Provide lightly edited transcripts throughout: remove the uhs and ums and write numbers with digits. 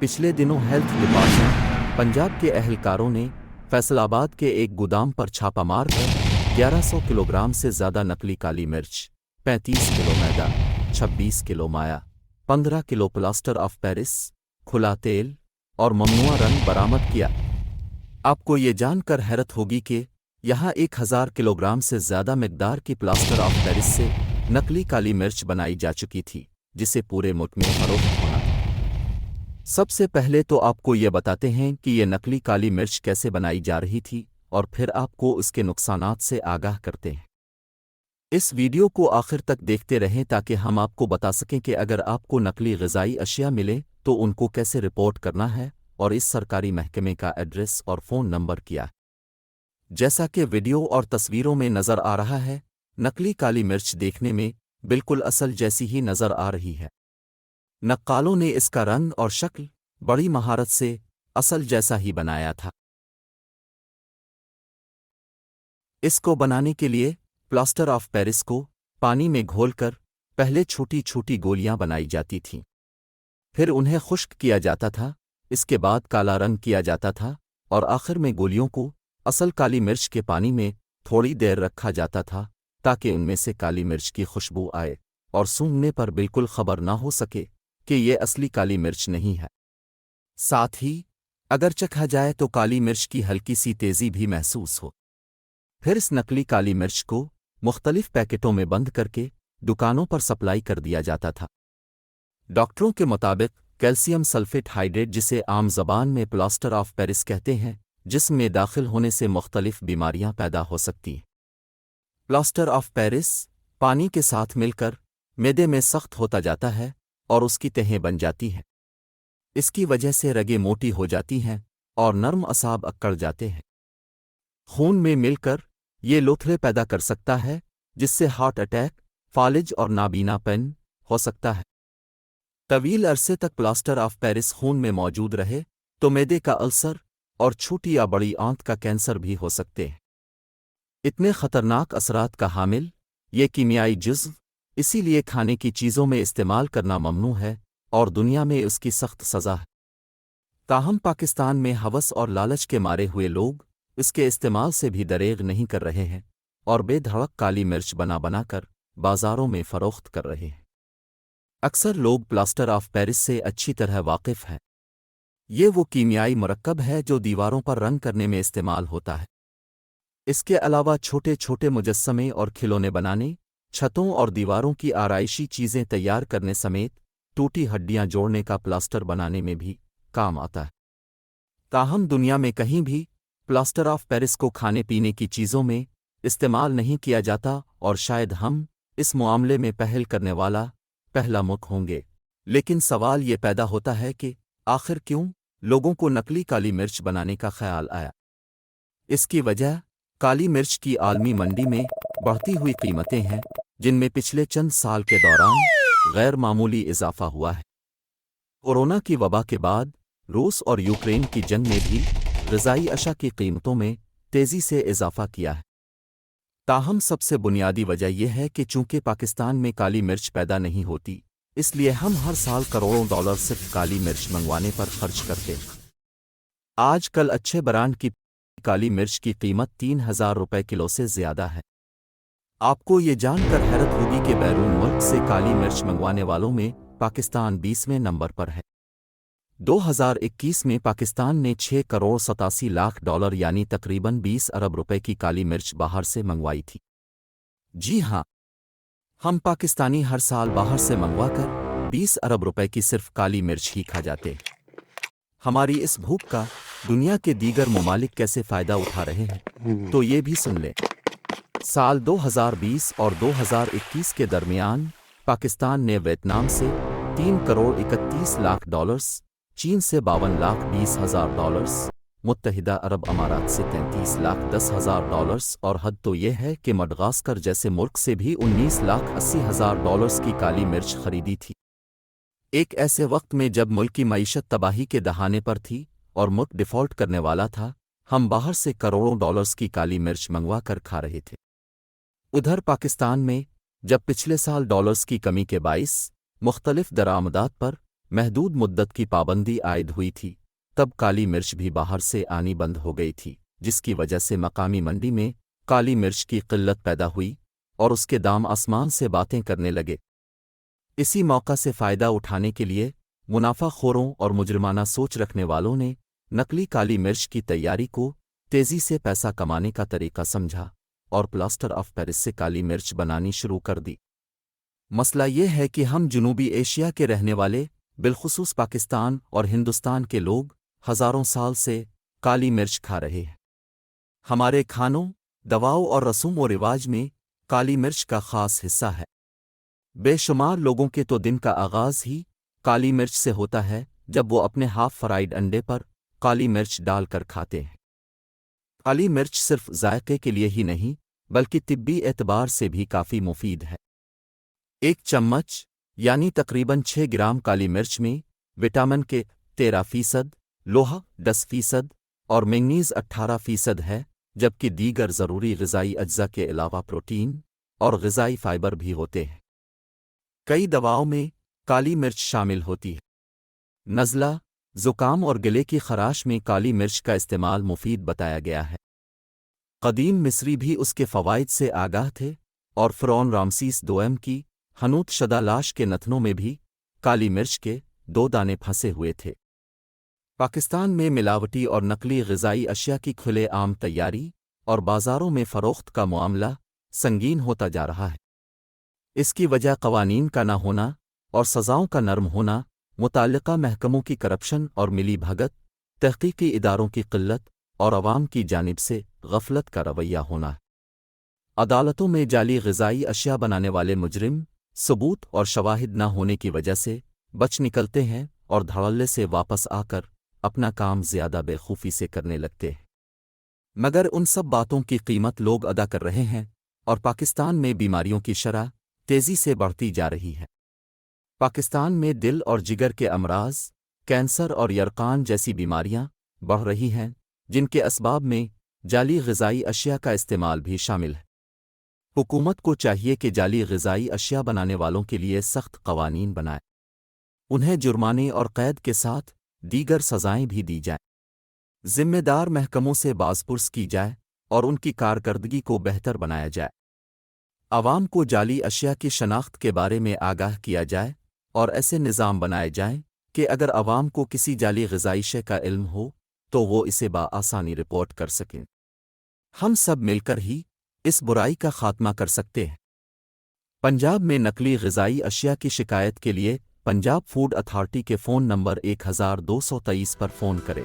پچھلے دنوں health department Punjab کے اہلکاروں نے فیصل آباد کے ایک گودام پر چھاپہ مار کر 1100 کلو گرام سے زیادہ نقلی کالی مرچ، 35 کلو میدا، 26 کلو مایا، 15 کلو پلاسٹر آف پیرس، کھلا تیل اور ممنوعہ رنگ برآمد کیا۔ آپ کو یہ جان کر حیرت ہوگی کہ یہاں 1000 کلو گرام سے زیادہ مقدار کی پلاسٹر آف پیرس سے نقلی کالی مرچ بنائی جا چکی تھی، جسے پورے ملک میں فروخت ہونا تھا۔ سب سے پہلے تو آپ کو یہ بتاتے ہیں کہ یہ نقلی کالی مرچ کیسے بنائی جا رہی تھی، اور پھر آپ کو اس کے نقصانات سے آگاہ کرتے ہیں۔ اس ویڈیو کو آخر تک دیکھتے رہیں تاکہ ہم آپ کو بتا سکیں کہ اگر آپ کو نقلی غذائی اشیاء ملے تو ان کو کیسے رپورٹ کرنا ہے اور اس سرکاری محکمے کا ایڈریس اور فون نمبر کیا ہے۔ جیسا کہ ویڈیو اور تصویروں میں نظر آ رہا ہے، نقلی کالی مرچ دیکھنے میں بالکل اصل جیسی ہی نظر آ رہی ہے۔ نقالوں نے اس کا رنگ اور شکل بڑی مہارت سے اصل جیسا ہی بنایا تھا۔ اس کو بنانے کے لیے پلاسٹر آف پیرس کو پانی میں گھول کر پہلے چھوٹی چھوٹی گولیاں بنائی جاتی تھیں، پھر انہیں خشک کیا جاتا تھا، اس کے بعد کالا رنگ کیا جاتا تھا، اور آخر میں گولیوں کو اصل کالی مرچ کے پانی میں تھوڑی دیر رکھا جاتا تھا تاکہ ان میں سے کالی مرچ کی خوشبو آئے اور سونگھنے پر بالکل خبر نہ ہو سکے کہ یہ اصلی کالی مرچ نہیں ہے۔ ساتھ ہی اگر چکھا جائے تو کالی مرچ کی ہلکی سی تیزی بھی محسوس ہو۔ پھر اس نقلی کالی مرچ کو مختلف پیکٹوں میں بند کر کے دکانوں پر سپلائی کر دیا جاتا تھا۔ ڈاکٹروں کے مطابق کیلشیم سلفیٹ ہائیڈریٹ، جسے عام زبان میں پلاسٹر آف پیرس کہتے ہیں، جسم میں داخل ہونے سے مختلف بیماریاں پیدا ہو سکتی ہیں۔ پلاسٹر آف پیرس پانی کے ساتھ مل کر معدے میں سخت ہوتا جاتا ہے اور اس کی تہیں بن جاتی ہیں۔ اس کی وجہ سے رگیں موٹی ہو جاتی ہیں اور نرم اعصاب اکڑ جاتے ہیں۔ خون میں مل کر یہ لوتھڑے پیدا کر سکتا ہے، جس سے ہارٹ اٹیک، فالج اور نابینا پن ہو سکتا ہے۔ طویل عرصے تک پلاسٹر آف پیرس خون میں موجود رہے تو معدے کا السر اور چھوٹی یا بڑی آنت کا کینسر بھی ہو سکتے ہیں۔ اتنے خطرناک اثرات کا حامل یہ کیمیائی جزو اسی لیے کھانے کی چیزوں میں استعمال کرنا ممنوع ہے اور دنیا میں اس کی سخت سزا ہے۔ تاہم پاکستان میں ہوس اور لالچ کے مارے ہوئے لوگ اس کے استعمال سے بھی دریغ نہیں کر رہے ہیں اور بے دھڑک کالی مرچ بنا کر بازاروں میں فروخت کر رہے ہیں۔ اکثر لوگ پلاسٹر آف پیرس سے اچھی طرح واقف ہیں۔ یہ وہ کیمیائی مرکب ہے جو دیواروں پر رنگ کرنے میں استعمال ہوتا ہے۔ اس کے علاوہ چھوٹے چھوٹے مجسمے اور کھلونے بنانے، چھتوں اور دیواروں کی آرائشی چیزیں تیار کرنے سمیت ٹوٹی ہڈیاں جوڑنے کا پلاسٹر بنانے میں بھی کام آتا ہے۔ تاہم دنیا میں کہیں بھی پلاسٹر آف پیرس کو کھانے پینے کی چیزوں میں استعمال نہیں کیا جاتا، اور شاید ہم اس معاملے میں پہل کرنے والا پہلا ملک ہوں گے۔ لیکن سوال یہ پیدا ہوتا ہے کہ آخر کیوں لوگوں کو نقلی کالی مرچ بنانے کا خیال آیا؟ اس کی وجہ کالی مرچ کی عالمی منڈی میں بڑھتی ہوئی قیمتیں ہیں، جن میں پچھلے چند سال کے دوران غیر معمولی اضافہ ہوا ہے۔ کورونا کی وبا کے بعد روس اور یوکرین کی جنگ نے بھی غذائی اشیاء کی قیمتوں میں تیزی سے اضافہ کیا ہے۔ تاہم سب سے بنیادی وجہ یہ ہے کہ چونکہ پاکستان میں کالی مرچ پیدا نہیں ہوتی، اس لیے ہم ہر سال کروڑوں ڈالر صرف کالی مرچ منگوانے پر خرچ کرتے ہیں۔ آج کل اچھے برانڈ کی کالی مرچ کی قیمت 3000 روپے کلو سے زیادہ ہے۔ آپ کو یہ جان کر حیرت ہوگی کہ بیرون ملک سے کالی مرچ منگوانے والوں میں پاکستان 20ویں نمبر پر ہے۔ 2021 میں پاکستان نے 6 کروڑ 87 لاکھ ڈالر یعنی تقریباً 20 ارب روپے کی کالی مرچ باہر سے منگوائی تھی۔ جی ہاں، ہم پاکستانی ہر سال باہر سے منگوا کر 20 ارب روپے کی صرف کالی مرچ ہی کھا جاتے ہیں۔ ہماری اس بھوک کا دنیا کے دیگر ممالک کیسے فائدہ اٹھا رہے ہیں تو یہ بھی سن لیں۔ سال 2020 اور 2021 کے درمیان پاکستان نے ویتنام سے 3 کروڑ 31 لاکھ ڈالرز، چین سے 52 لاکھ 20 ہزار ڈالرز، متحدہ عرب امارات سے 33 لاکھ 10 ہزار ڈالرز، اور حد تو یہ ہے کہ مڈغاسکر جیسے ملک سے بھی 19 لاکھ 80 ہزار ڈالرز کی کالی مرچ خریدی تھی۔ ایک ایسے وقت میں جب ملک کی معیشت تباہی کے دہانے پر تھی اور ملک ڈیفالٹ کرنے والا تھا، ہم باہر سے کروڑوں ڈالرز کی کالی مرچ منگوا کر کھا رہے تھے۔ ادھر پاکستان میں جب پچھلے سال ڈالرز کی کمی کے باعث مختلف درآمدات پر محدود مدت کی پابندی عائد ہوئی تھی، تب کالی مرچ بھی باہر سے آنی بند ہو گئی تھی، جس کی وجہ سے مقامی منڈی میں کالی مرچ کی قلت پیدا ہوئی اور اس کے دام آسمان سے باتیں کرنے لگے۔ اسی موقع سے فائدہ اٹھانے کے لیے منافع خوروں اور مجرمانہ سوچ رکھنے والوں نے نقلی کالی مرچ کی تیاری کو تیزی سے پیسہ کمانے کا طریقہ سمجھا اور پلاسٹر آف پیرس سے کالی مرچ بنانی شروع کر دی۔ مسئلہ یہ ہے کہ ہم جنوبی ایشیا کے رہنے والے، بالخصوص پاکستان اور ہندوستان کے لوگ، ہزاروں سال سے کالی مرچ کھا رہے ہیں۔ ہمارے کھانوں، دواؤں اور رسوم و رواج میں کالی مرچ کا خاص حصہ ہے۔ بے شمار لوگوں کے تو دن کا آغاز ہی کالی مرچ سے ہوتا ہے جب وہ اپنے ہاف فرائیڈ انڈے پر کالی مرچ ڈال کر کھاتے ہیں۔ کالی مرچ صرف ذائقے کے لیے ہی نہیں بلکہ طبی اعتبار سے بھی کافی مفید ہے۔ ایک چمچ یعنی تقریباً 6 گرام کالی مرچ میں وٹامن کے 13%، لوہا 10% اور مینگنیز 18% ہے، جبکہ دیگر ضروری غذائی اجزاء کے علاوہ پروٹین اور غذائی فائبر بھی ہوتے ہیں۔ کئی دواؤں میں کالی مرچ شامل ہوتی ہے۔ نزلہ، زکام اور گلے کی خراش میں کالی مرچ کا استعمال مفید بتایا گیا ہے۔ قدیم مصری بھی اس کے فوائد سے آگاہ تھے اور فرعون رامسیس دوم کی حنوط شدہ لاش کے نتنوں میں بھی کالی مرچ کے 2 دانے پھنسے ہوئے تھے۔ پاکستان میں ملاوٹی اور نقلی غذائی اشیاء کی کھلے عام تیاری اور بازاروں میں فروخت کا معاملہ سنگین ہوتا جا رہا ہے۔ اس کی وجہ قوانین کا نہ ہونا اور سزاؤں کا نرم ہونا، متعلقہ محکموں کی کرپشن اور ملی بھگت، تحقیقی اداروں کی قلت اور عوام کی جانب سے غفلت کا رویہ ہونا ہے۔ عدالتوں میں جعلی غذائی اشیاء بنانے والے مجرم ثبوت اور شواہد نہ ہونے کی وجہ سے بچ نکلتے ہیں اور دھڑلے سے واپس آ کر اپنا کام زیادہ بے خوفی سے کرنے لگتے ہیں۔ مگر ان سب باتوں کی قیمت لوگ ادا کر رہے ہیں اور پاکستان میں بیماریوں کی شرح تیزی سے بڑھتی جا رہی ہے۔ پاکستان میں دل اور جگر کے امراض، کینسر اور یرقان جیسی بیماریاں بڑھ رہی ہیں، جن کے اسباب میں جعلی غذائی اشیاء کا استعمال بھی شامل ہے۔ حکومت کو چاہیے کہ جعلی غذائی اشیاء بنانے والوں کے لیے سخت قوانین بنائے، انہیں جرمانے اور قید کے ساتھ دیگر سزائیں بھی دی جائیں، ذمہ دار محکموں سے بازپرس کی جائے اور ان کی کارکردگی کو بہتر بنایا جائے۔ عوام کو جعلی اشیاء کی شناخت کے بارے میں آگاہ کیا جائے اور ایسے نظام بنائے جائیں کہ اگر عوام کو کسی جعلی غذائی شے کا علم ہو تو وہ اسے بآسانی رپورٹ کر سکیں۔ ہم سب مل کر ہی اس برائی کا خاتمہ کر سکتے ہیں۔ پنجاب میں نقلی غذائی اشیاء کی شکایت کے لیے پنجاب فوڈ اتھارٹی کے فون نمبر 1223 پر فون کریں۔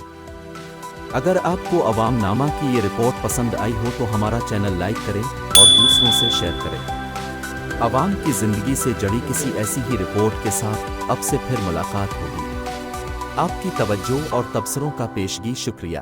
اگر آپ کو عوام نامہ کی یہ رپورٹ پسند آئی ہو تو ہمارا چینل لائک کریں اور دوسروں سے شیئر کریں۔ عوام کی زندگی سے جڑی کسی ایسی ہی رپورٹ کے ساتھ اب سے پھر ملاقات ہوگی۔ آپ کی توجہ اور تبصروں کا پیشگی شکریہ۔